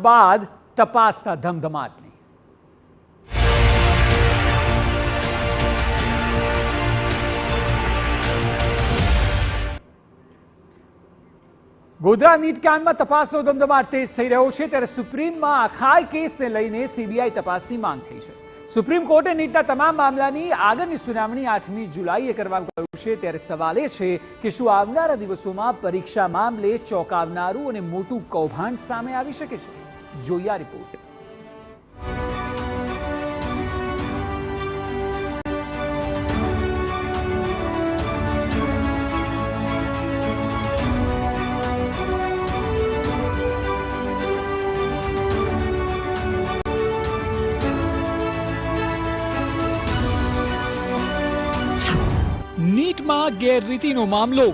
બાદ તપાસના ધમધમાટની. ગોધરા નીટ કાંડમાં તપાસનો ધમધમાટ તેજ થઈ રહ્યો છે, ત્યારે સુપ્રીમમાં આખાય કેસને લઈને સીબીઆઈ તપાસની માંગ થઈ છે. સુપ્રીમ કોર્ટે નીટના તમામ મામલાની આગળની સુનાવણી 8મી જુલાઈએ કરવામાં આવ્યું છે, ત્યારે સવાલ એ છે કે શું આવનારા દિવસોમાં પરીક્ષા મામલે ચોંકાવનારું અને મોટું કૌભાંડ સામે આવી શકે છે? જોઈએ આ રિપોર્ટ. નીટમાં ગેરરીતિનો મામલો.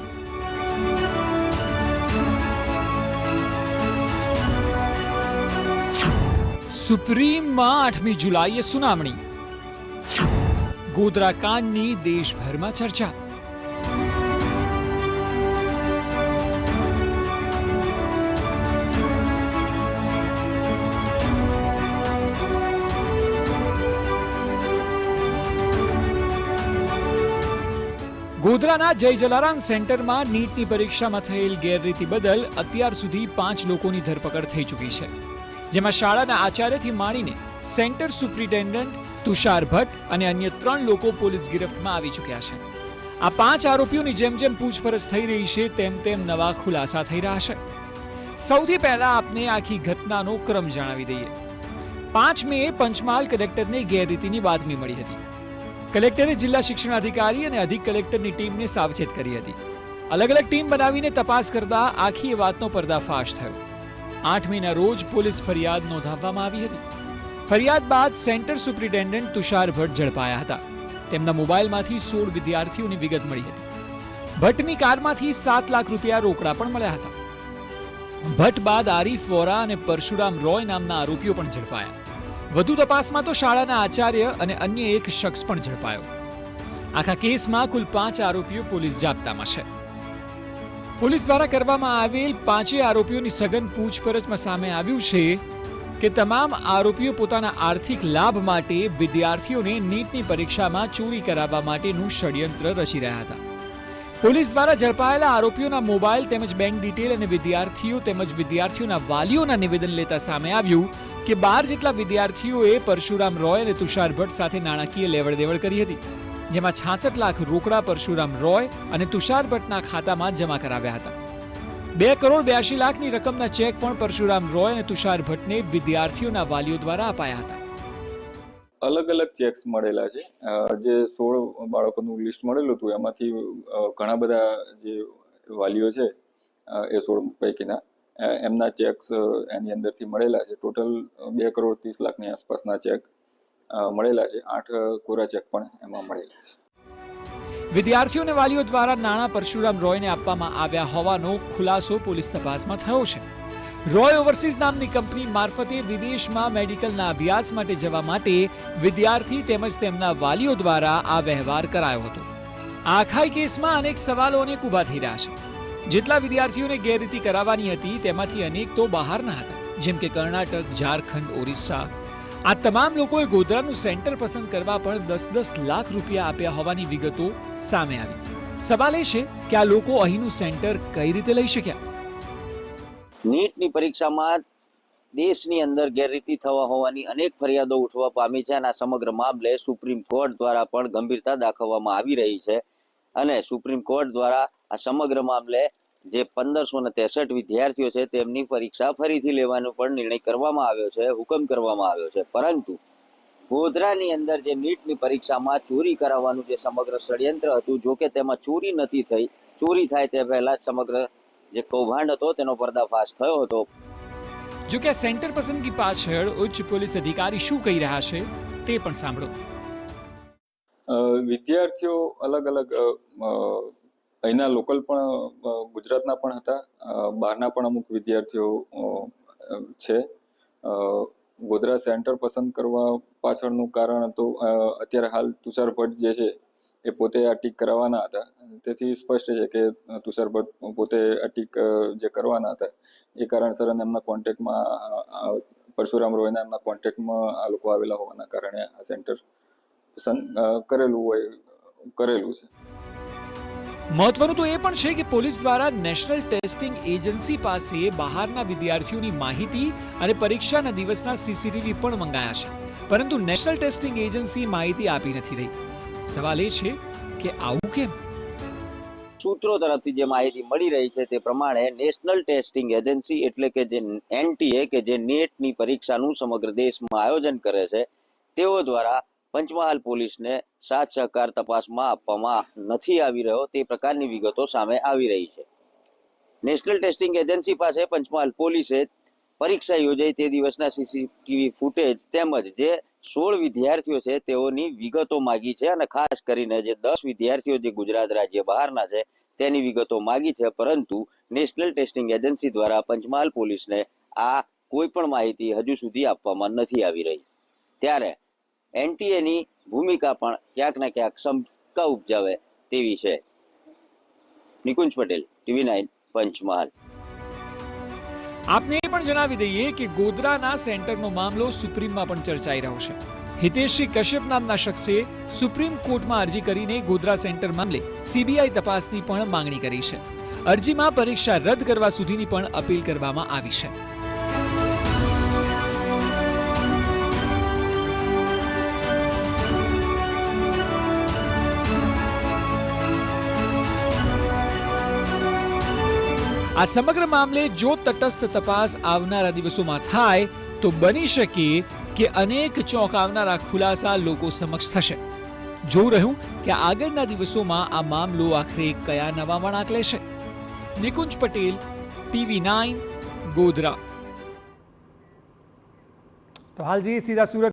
સુપ્રીમમાં 8મી જુલાઈએ સુનાવણી. ગોધરા કાંડની દેશભરમાં ચર્ચા. ગોધરાના જય જલારામ સેન્ટરમાં નીટની પરીક્ષામાં થયેલ ગેરરીતિ બદલ અત્યાર સુધી 5 લોકોની ધરપકડ થઈ ચૂકી છે, જેમાં શાળાના આચાર્યથી માંડીને સેન્ટર સુપ્રિન્ટેન્ડન્ટ તુષાર ભટ્ટ અને અન્ય 3 લોકો પોલીસ ગિરફ્તમાં આવી ચૂક્યા છે. આ 5 આરોપીઓની જેમ જેમ પૂછપરછ થઈ રહી છે તેમ તેમ નવા ખુલાસા થઈ રહ્યા છે. સૌથી પહેલા આપને આખી ઘટનાનો ક્રમ જણાવી દઈએ. 5 મેએ પંચમહાલ કલેક્ટરને ગેરરીતિની બાતમી મળી હતી. કલેક્ટરે જિલ્લા શિક્ષણ અધિકારી અને અધિક કલેક્ટરની ટીમને સાવચેત કરી હતી. અલગ અલગ ટીમ બનાવીને તપાસ કરતા આખી વાતનો પર્દાફાશ થયો. 8 મેના રોજ પોલીસ ફરિયાદ નોંધાવવામાં આવી હતી. ફરિયાદ બાદ સેન્ટર સુપ્રિન્ટેન્ડન્ટ તુષાર ભટ્ટ ઝડપાયા હતા. તેમના મોબાઈલમાંથી 16 વિદ્યાર્થીઓની વિગત મળી હતી. ભટ્ટની કારમાંથી 7 લાખ રૂપિયા રોકડા પણ મળ્યા હતા. ભટ્ટ બાદ આરીફ વોરા અને પરશુરામ રોય નામના આરોપીઓ પણ ઝડપાયા. વધુ તપાસમાં તો શાળાના આચાર્ય અને અન્ય એક શખ્સ પણ ઝડપાયો. આખા કેસમાં કુલ 5 આરોપીઓ પોલીસ જાપ્તામાં છે. પોલીસ દ્વારા કરવામાં આવેલ 5 આરોપીઓની સઘન પૂછપરછમાં સામે આવ્યું છે કે તમામ આરોપીઓ પોતાના આર્થિક લાભ માટે વિદ્યાર્થીઓને નીટની પરીક્ષામાં ચોરી કરાવવા માટેનું ષડયંત્ર રચી રહ્યા હતા. પોલીસ દ્વારા ઝડપાયેલા આરોપીઓના મોબાઈલ તેમજ બેંક ડિટેલ અને વિદ્યાર્થીઓ તેમજ વિદ્યાર્થીઓના વાલીઓના નિવેદન લેતા સામે આવ્યું કે 12 જેટલા વિદ્યાર્થીઓએ પરશુરામ રોય અને તુષાર ભટ્ટ સાથે નાણાકીય લેવડ દેવડ કરી હતી, જેમાં 66 લાખ રોકડા પરશુરામ રોય અને તુષાર ભટ્ટના ખાતામાં જમા કરાવ્યા હતા. 2,82,00,000ની રકમના ચેક પણ પરશુરામ રોય અને તુષાર ભટ્ટને વિદ્યાર્થીઓના વાલીઓ દ્વારા અપાયા હતા. અલગ અલગ ચેક્સ મળેલા છે. જે 16 બાળકોનું લિસ્ટ મળેલું હતું એમાંથી ઘણા બધા જે વાલીઓ છે એ 16 પૈકીના એમના ચેક્સ એની અંદરથી મળેલા છે. ટોટલ 2,30,00,000ની આસપાસના ચેક મળેલા છે. 8 કોરા ચેક પણ એમાં મળેલા છે. વિદ્યાર્થીઓ અને વાલીઓ દ્વારા નાણાં પરશુરામ રોયને આપવામાં આવ્યા હોવાનો ખુલાસો પોલીસ તપાસમાં થયો છે. રોય ઓવરસીઝ નામની કંપની મારફતે વિદેશમાં મેડિકલના અભ્યાસ માટે જવા માટે વિદ્યાર્થી તેમજ તેમના વાલીઓ દ્વારા આ વ્યવહાર કરાયો હતો. આખા કેસમાં અનેક સવાલો અનેક ઊભા થઈ રહ્યા છે. જેટલા વિદ્યાર્થીઓને ગેરરીતિ કરાવવાની હતી તેમાંથી અનેક તો બહારના હતા, જેમ કે કર્ણાટક, ઝારખંડ, ઓરિસ્સા. આ તમામ લોકોએ ગોધરાનું સેન્ટર પસંદ કરવા પણ 10-10 લાખ રૂપિયા આપ્યા હોવાની વિગતો સામે આવી. સવાલ એ છે કે આ લોકો અહીંનું સેન્ટર કઈ રીતે લઈ શક્યા? નીટની પરીક્ષામાં દેશની અંદર ગેરરીતિ થવા હોવાની અનેક ફરિયાદો ઉઠવા પામી છે અને આ સમગ્ર મામલે સુપ્રીમ કોર્ટ દ્વારા પણ ગંભીરતા દાખવવામાં આવી રહી છે. અને સુપ્રીમ કોર્ટ દ્વારા આ સમગ્ર મામલે જે 1,563 વિદ્યાર્થીઓ છે તેમની પરીક્ષા ફરીથી લેવાનો પણ નિર્ણય કરવામાં આવ્યો છે, હુકમ કરવામાં આવ્યો છે. પરંતુ ગોધરાની અંદર જે નીટની પરીક્ષામાં ચોરી કરાવવાનું જે સમગ્ર ષડયંત્ર હતું, જો કે તેમાં ચોરી નથી થઈ. ચોરી થાય તે પહેલા જ સમગ્ર જે કૌભાંડ હતો તેનો પર્દાફાશ થયો હતો. જો કે સેન્ટર પસંદગી પાછળ ઉચ્ચ પોલીસ અધિકારી શું કહી રહ્યા છે તે પણ સાંભળો. વિદ્યાર્થીઓ અલગ અલગ અહીંના લોકલ પણ ગુજરાતના પણ હતા, બહારના પણ અમુક વિદ્યાર્થીઓ છે. ગોધરા સેન્ટર પસંદ કરવા પાછળનું કારણ તો અત્યારે હાલ તુષાર ભટ્ટ જે છે એ પોતે આ ટીક કરાવવાના હતા. તેથી સ્પષ્ટ છે કે તુષાર ભટ્ટ પોતે આ ટીક જે કરવાના હતા એ કારણસર અને એમના કોન્ટેક્ટમાં પરશુરામ રોયના એમના કોન્ટેક્ટમાં આ લોકો આવેલા હોવાના કારણે આ સેન્ટર કરેલું છે. મહત્વનું તો એ પણ છે કે પોલીસ દ્વારા નેશનલ ટેસ્ટિંગ એજન્સી પાસે બહારના વિદ્યાર્થીઓની માહિતી અને પરીક્ષાના દિવસના સીસીટીવી પણ મંગાયા છે, પરંતુ નેશનલ ટેસ્ટિંગ એજન્સી માહિતી આપી નથી રહી. સવાલ એ છે કે આવું કેમ? સૂત્રો તરફથી જે માહિતી મળી રહી છે તે પ્રમાણે નેશનલ ટેસ્ટિંગ એજન્સી એટલે કે જે NTA કે જે નેટની પરીક્ષાનું સમગ્ર દેશમાં આયોજન કરે છે, તેઓ દ્વારા પંચમહાલ પોલીસને સાથ સહકાર તપાસમાં આપવામાં નથી આવી રહ્યો તે પ્રકારની વિગતો સામે આવી રહી છે. નેશનલ ટેસ્ટિંગ એજન્સી પાસે પંચમહાલ પોલીસે પરીક્ષા યોજાઈ તે દિવસના સીસીટીવી ફૂટેજ તેમજ જે 16 વિદ્યાર્થીઓ છે તેઓની વિગતો માગી છે અને ખાસ કરીને જે 10 વિદ્યાર્થીઓ જે ગુજરાત રાજ્ય બહારના છે તેની વિગતો માગી છે, પરંતુ નેશનલ ટેસ્ટિંગ એજન્સી દ્વારા પંચમહાલ પોલીસને આ કોઈ પણ માહિતી હજુ સુધી આપવામાં નથી આવી રહી. ત્યારે NTA ની ભૂમિકા પણ ક્યાંક ને ક્યાંક શંકા ઉપજાવે તેવી છે. નિકુંજ પટેલ, TV9 પંચમહાલ. આપને એ પણ જણાવી દઈએ કે ગોધરાના સેન્ટરનો મામલો સુપ્રીમમાં પણ ચર્ચાઈ રહ્યો છે. હિતેશજી કશ્યપ નામના શખ્સે સુપ્રીમ કોર્ટમાં અરજી કરીને ગોધરા સેન્ટર મામલે CBI તપાસની પણ માંગણી કરી છે. અરજીમાં પરીક્ષા રદ કરવા સુધીની પણ અપીલ કરવામાં આવી છે. આ સમગ્ર મામલે જો તટસ્થ તપાસ આવનારા દિવસોમાં થાય તો બની શકે કે અનેક ચોંકાવનારા ખુલાસા લોકો સમક્ષ થશે. જોવું રહ્યું કે આગળના દિવસોમાં આ મામલો આખરે કયા નવા વળાંક લેશે. નિકુંજ પટેલ, TV9 ગોધરા. તો હાલ જઈએ સીધા સુરત.